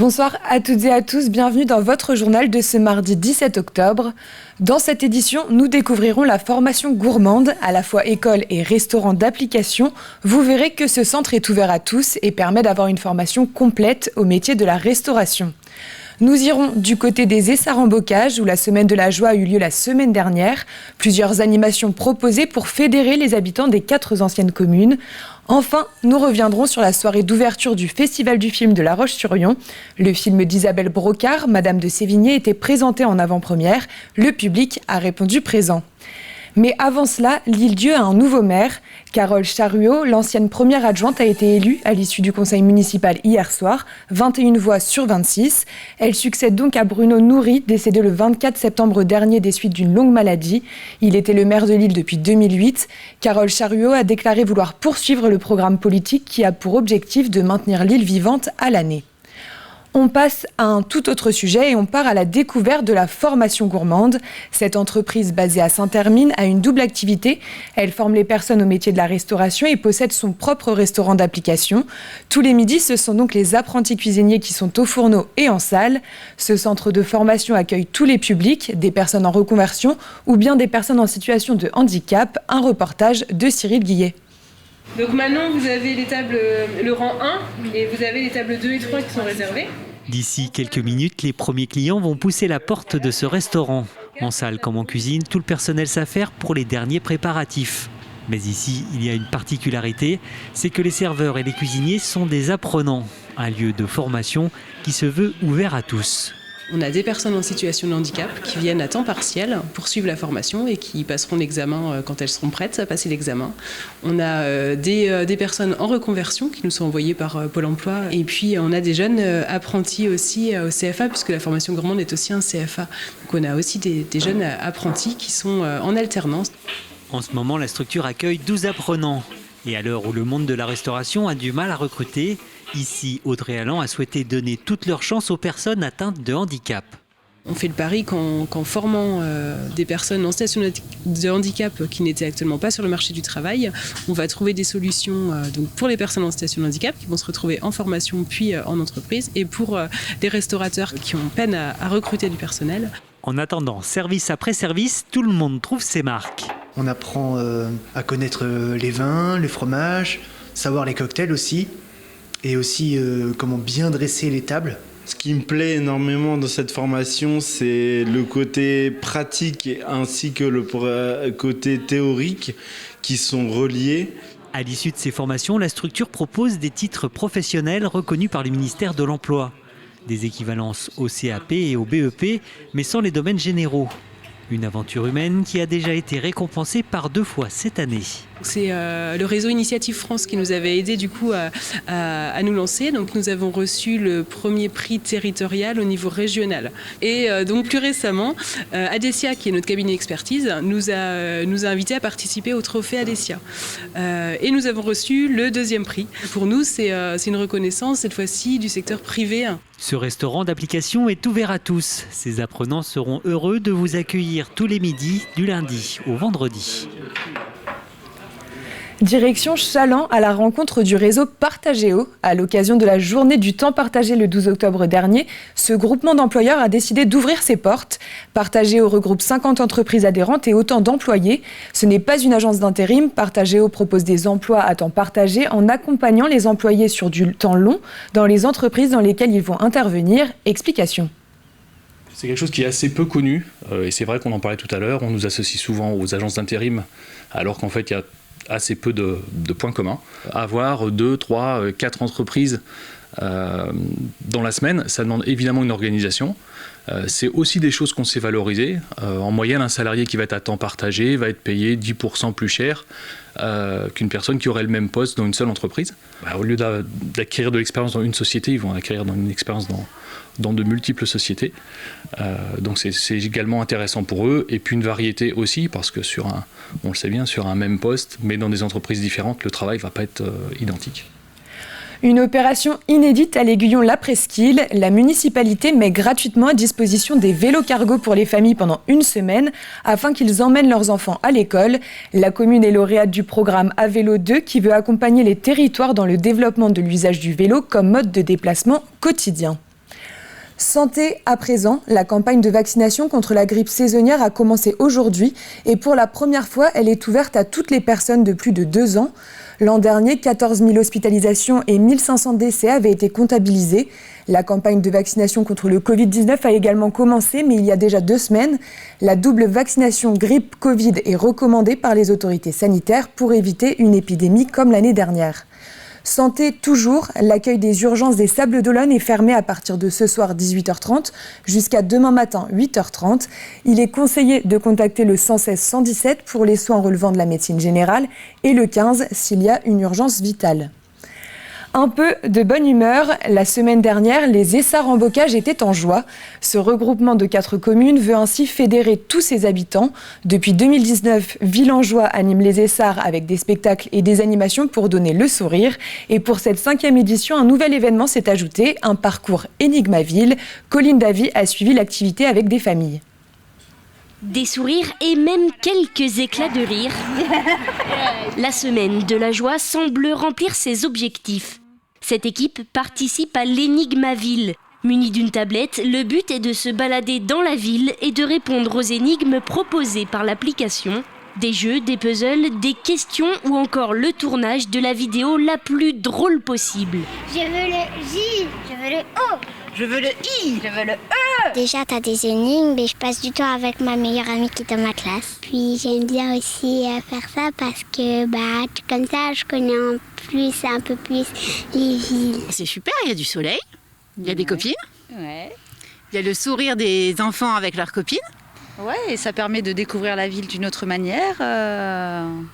Bonsoir à toutes et à tous, bienvenue dans votre journal de ce mardi 17 octobre. Dans cette édition, nous découvrirons la formation gourmande, à la fois école et restaurant d'application. Vous verrez que ce centre est ouvert à tous et permet d'avoir une formation complète au métier de la restauration. Nous irons du côté des Essarts-en-Bocage où la semaine de la joie a eu lieu la semaine dernière. Plusieurs animations proposées pour fédérer les habitants des 4 anciennes communes. Enfin, nous reviendrons sur la soirée d'ouverture du Festival du film de La Roche-sur-Yon. Le film d'Isabelle Brocard, Madame de Sévigné, était présenté en avant-première. Le public a répondu présent. Mais avant cela, l'Île-Dieu a un nouveau maire. Carole Charuot, l'ancienne première adjointe, a été élue à l'issue du conseil municipal hier soir, 21 voix sur 26. Elle succède donc à Bruno Noury, décédé le 24 septembre dernier des suites d'une longue maladie. Il était le maire de l'île depuis 2008. Carole Charuot a déclaré vouloir poursuivre le programme politique qui a pour objectif de maintenir l'île vivante à l'année. On passe à un tout autre sujet et on part à la découverte de la formation gourmande. Cette entreprise basée à Saint-Hermine a une double activité. Elle forme les personnes au métier de la restauration et possède son propre restaurant d'application. Tous les midis, ce sont donc les apprentis cuisiniers qui sont au fourneau et en salle. Ce centre de formation accueille tous les publics, des personnes en reconversion ou bien des personnes en situation de handicap. Un reportage de Cyril Guillet. Donc maintenant, vous avez les tables, le rang 1 et vous avez les tables 2 et 3 qui sont réservées. D'ici quelques minutes, les premiers clients vont pousser la porte de ce restaurant. En salle comme en cuisine, tout le personnel s'affaire pour les derniers préparatifs. Mais ici, il y a une particularité, c'est que les serveurs et les cuisiniers sont des apprenants. Un lieu de formation qui se veut ouvert à tous. On a des personnes en situation de handicap qui viennent à temps partiel pour suivre la formation et qui passeront l'examen quand elles seront prêtes à passer l'examen. On a des personnes en reconversion qui nous sont envoyées par Pôle emploi. Et puis on a des jeunes apprentis aussi au CFA, puisque la formation gourmande est aussi un CFA. Donc on a aussi des jeunes apprentis qui sont en alternance. En ce moment, la structure accueille 12 apprenants. Et à l'heure où le monde de la restauration a du mal à recruter, ici, Audrey Allan a souhaité donner toute leur chance aux personnes atteintes de handicap. On fait le pari qu'en formant des personnes en situation de handicap qui n'étaient actuellement pas sur le marché du travail, on va trouver des solutions donc pour les personnes en situation de handicap qui vont se retrouver en formation puis en entreprise et pour des restaurateurs qui ont peine à recruter du personnel. En attendant, service après service, tout le monde trouve ses marques. On apprend à connaître les vins, les fromages, savoir les cocktails aussi, et aussi comment bien dresser les tables. Ce qui me plaît énormément dans cette formation, c'est le côté pratique ainsi que le côté théorique qui sont reliés. À l'issue de ces formations, la structure propose des titres professionnels reconnus par le ministère de l'Emploi. Des équivalences au CAP et au BEP, mais sans les domaines généraux. Une aventure humaine qui a déjà été récompensée par 2 fois cette année. C'est le réseau Initiative France qui nous avait aidé du coup à nous lancer. Donc nous avons reçu le premier prix territorial au niveau régional. Et donc plus récemment, Adesia, qui est notre cabinet expertise, nous a invités à participer au trophée Adesia. Et nous avons reçu le 2e prix. Pour nous, c'est une reconnaissance cette fois-ci du secteur privé. Ce restaurant d'application est ouvert à tous. Ces apprenants seront heureux de vous accueillir tous les midis, du lundi au vendredi. Direction Challans à la rencontre du réseau Partagéo. À l'occasion de la journée du temps partagé le 12 octobre dernier, ce groupement d'employeurs a décidé d'ouvrir ses portes. Partagéo regroupe 50 entreprises adhérentes et autant d'employés. Ce n'est pas une agence d'intérim. Partagéo propose des emplois à temps partagé en accompagnant les employés sur du temps long dans les entreprises dans lesquelles ils vont intervenir. Explication. C'est quelque chose qui est assez peu connu et c'est vrai qu'on en parlait tout à l'heure. On nous associe souvent aux agences d'intérim alors qu'en fait il y a assez peu de points communs. Avoir 2, 3, 4 entreprises dans la semaine, ça demande évidemment une organisation. C'est aussi des choses qu'on sait valoriser. En moyenne, un salarié qui va être à temps partagé va être payé 10% plus cher qu'une personne qui aurait le même poste dans une seule entreprise. Au lieu d'acquérir de l'expérience dans une société, ils vont acquérir une expérience dans de multiples sociétés. Donc c'est également intéressant pour eux. Et puis une variété aussi, parce que on le sait bien, sur un même poste, mais dans des entreprises différentes, le travail ne va pas être identique. Une opération inédite à l'Aiguillon-la Presqu'île. La municipalité met gratuitement à disposition des vélos cargo pour les familles pendant 1 semaine afin qu'ils emmènent leurs enfants à l'école. La commune est lauréate du programme À Vélo 2 qui veut accompagner les territoires dans le développement de l'usage du vélo comme mode de déplacement quotidien. Santé à présent, la campagne de vaccination contre la grippe saisonnière a commencé aujourd'hui et pour la première fois, elle est ouverte à toutes les personnes de plus de 2 ans. L'an dernier, 14 000 hospitalisations et 1 500 décès avaient été comptabilisés. La campagne de vaccination contre le Covid-19 a également commencé, mais il y a déjà 2 semaines. La double vaccination grippe-Covid est recommandée par les autorités sanitaires pour éviter une épidémie comme l'année dernière. Santé toujours, l'accueil des urgences des Sables-d'Olonne est fermé à partir de ce soir 18h30 jusqu'à demain matin 8h30. Il est conseillé de contacter le 116 117 pour les soins relevant de la médecine générale et le 15 s'il y a une urgence vitale. Un peu de bonne humeur, la semaine dernière, les Essarts en Bocage étaient en joie. Ce regroupement de 4 communes veut ainsi fédérer tous ses habitants. Depuis 2019, Villenjoie anime les Essarts avec des spectacles et des animations pour donner le sourire. Et pour cette 5e édition, un nouvel événement s'est ajouté, un parcours Énigmaville. Colline Davy a suivi l'activité avec des familles. Des sourires et même quelques éclats de rire. La semaine de la joie semble remplir ses objectifs. Cette équipe participe à l'Énigmaville. Munie d'une tablette, le but est de se balader dans la ville et de répondre aux énigmes proposées par l'application. Des jeux, des puzzles, des questions ou encore le tournage de la vidéo la plus drôle possible. Je veux le J, je veux le O, je veux le I, je veux le E. Déjà, t'as des énigmes et je passe du temps avec ma meilleure amie qui est dans ma classe. Puis j'aime bien aussi faire ça parce que comme ça, je connais un peu plus les villes. C'est super, il y a du soleil, il y a des copines, il y a le sourire des enfants avec leurs copines. Ouais, et ça permet de découvrir la ville d'une autre manière.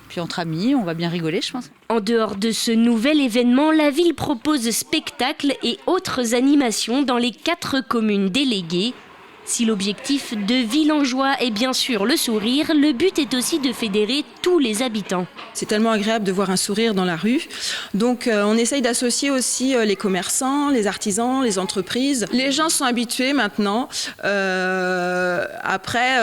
Puis entre amis, on va bien rigoler, je pense. En dehors de ce nouvel événement, la ville propose spectacles et autres animations dans les 4 communes déléguées. Si l'objectif de Villenjoie est bien sûr le sourire, le but est aussi de fédérer tous les habitants. C'est tellement agréable de voir un sourire dans la rue. Donc on essaye d'associer aussi les commerçants, les artisans, les entreprises. Les gens sont habitués maintenant. Après,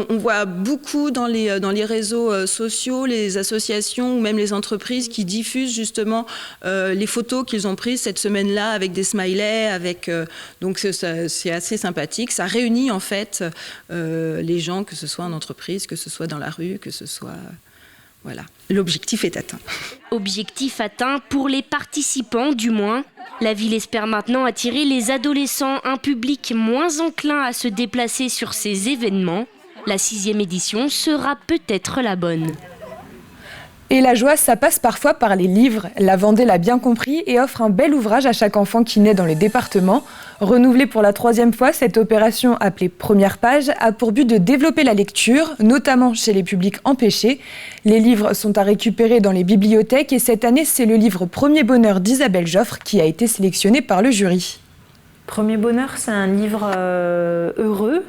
on voit beaucoup dans les réseaux sociaux, les associations ou même les entreprises qui diffusent justement les photos qu'ils ont prises cette semaine-là avec des smileys. Donc c'est assez sympathique. Ça réunit en fait les gens, que ce soit en entreprise, que ce soit dans la rue, que ce soit... Voilà, l'objectif est atteint. Objectif atteint pour les participants du moins. La ville espère maintenant attirer les adolescents, un public moins enclin à se déplacer sur ces événements. La 6e édition sera peut-être la bonne. Et la joie, ça passe parfois par les livres. La Vendée l'a bien compris et offre un bel ouvrage à chaque enfant qui naît dans le département. Renouvelée pour la 3e fois, cette opération appelée Première Page a pour but de développer la lecture, notamment chez les publics empêchés. Les livres sont à récupérer dans les bibliothèques et cette année, c'est le livre Premier Bonheur d'Isabelle Joffre qui a été sélectionné par le jury. Premier Bonheur, c'est un livre heureux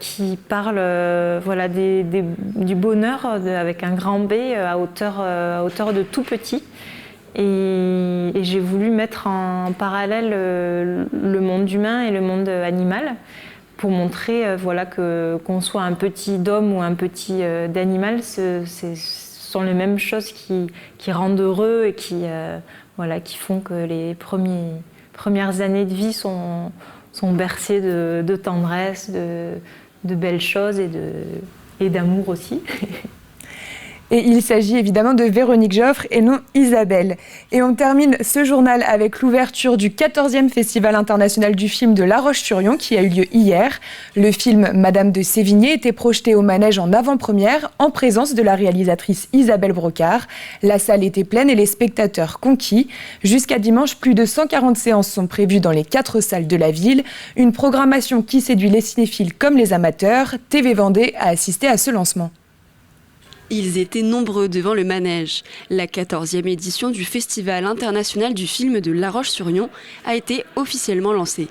qui parle du bonheur avec un grand B à hauteur de tout petit. Et j'ai voulu mettre en parallèle le monde humain et le monde animal pour montrer qu'on soit un petit d'homme ou un petit d'animal, ce sont les mêmes choses qui rendent heureux et qui font que les premières années de vie sont bercées de tendresse, de belles choses et d'amour aussi. Et il s'agit évidemment de Véronique Joffre et non Isabelle. Et on termine ce journal avec l'ouverture du 14e Festival international du film de La Roche-sur-Yon qui a eu lieu hier. Le film Madame de Sévigné était projeté au manège en avant-première en présence de la réalisatrice Isabelle Brocard. La salle était pleine et les spectateurs conquis. Jusqu'à dimanche, plus de 140 séances sont prévues dans les 4 salles de la ville. Une programmation qui séduit les cinéphiles comme les amateurs. TV Vendée a assisté à ce lancement. Ils étaient nombreux devant le manège. La 14e édition du Festival international du film de La Roche-sur-Yon a été officiellement lancée.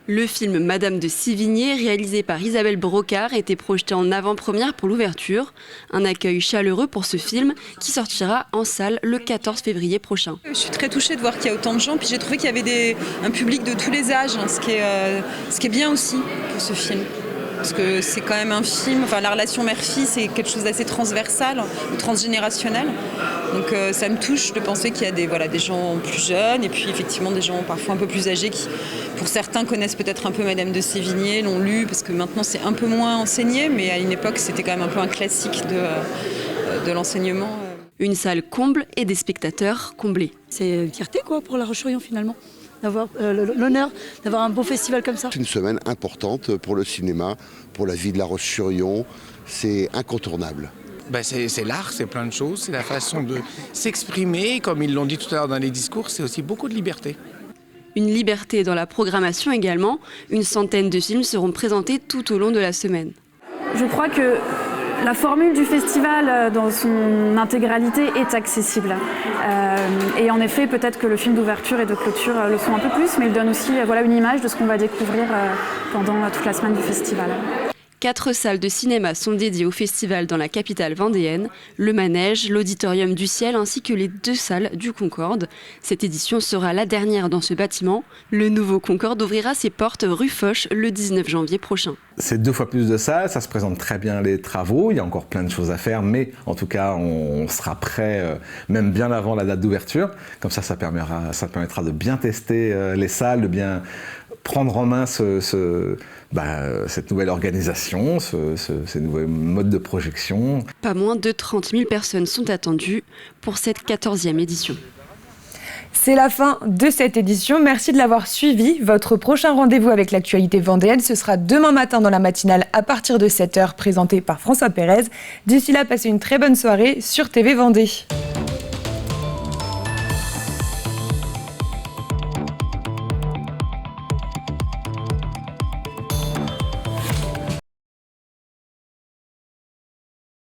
Le film Madame de Sévigné, réalisé par Isabelle Brocard, était projeté en avant-première pour l'ouverture. Un accueil chaleureux pour ce film qui sortira en salle le 14 février prochain. Je suis très touchée de voir qu'il y a autant de gens, puis j'ai trouvé qu'il y avait un public de tous les âges, ce qui est bien aussi pour ce film. parce que c'est quand même un film, enfin la relation mère-fille c'est quelque chose d'assez transversal, transgénérationnel. Donc ça me touche de penser qu'il y a des gens plus jeunes et puis effectivement des gens parfois un peu plus âgés qui, pour certains, connaissent peut-être un peu Madame de Sévigné, l'ont lu, parce que maintenant c'est un peu moins enseigné, mais à une époque c'était quand même un peu un classique de l'enseignement. Une salle comble et des spectateurs comblés. C'est une fierté pour La Roche-sur-Yon finalement, d'avoir l'honneur d'avoir un beau festival comme ça. C'est une semaine importante pour le cinéma, pour la vie de La Roche-sur-Yon, c'est incontournable. C'est l'art, c'est plein de choses, c'est la façon de s'exprimer, comme ils l'ont dit tout à l'heure dans les discours, c'est aussi beaucoup de liberté. Une liberté dans la programmation également, une centaine de films seront présentés tout au long de la semaine. Je crois que la formule du festival dans son intégralité est accessible. Et en effet, peut-être que le film d'ouverture et de clôture le sont un peu plus, mais il donne aussi une image de ce qu'on va découvrir pendant toute la semaine du festival. 4 salles de cinéma sont dédiées au festival dans la capitale vendéenne, le Manège, l'Auditorium du Ciel ainsi que les 2 salles du Concorde. Cette édition sera la dernière dans ce bâtiment. Le nouveau Concorde ouvrira ses portes rue Foch le 19 janvier prochain. C'est 2 fois plus de salles, ça se présente très bien les travaux, il y a encore plein de choses à faire, mais en tout cas on sera prêt même bien avant la date d'ouverture. Comme ça permettra de bien tester les salles, de bien prendre en main cette nouvelle organisation, ces nouveaux modes de projection. Pas moins de 30 000 personnes sont attendues pour cette 14e édition. C'est la fin de cette édition. Merci de l'avoir suivi. Votre prochain rendez-vous avec l'actualité vendéenne, ce sera demain matin dans la matinale à partir de 7h, présenté par François Pérez. D'ici là, passez une très bonne soirée sur TV Vendée.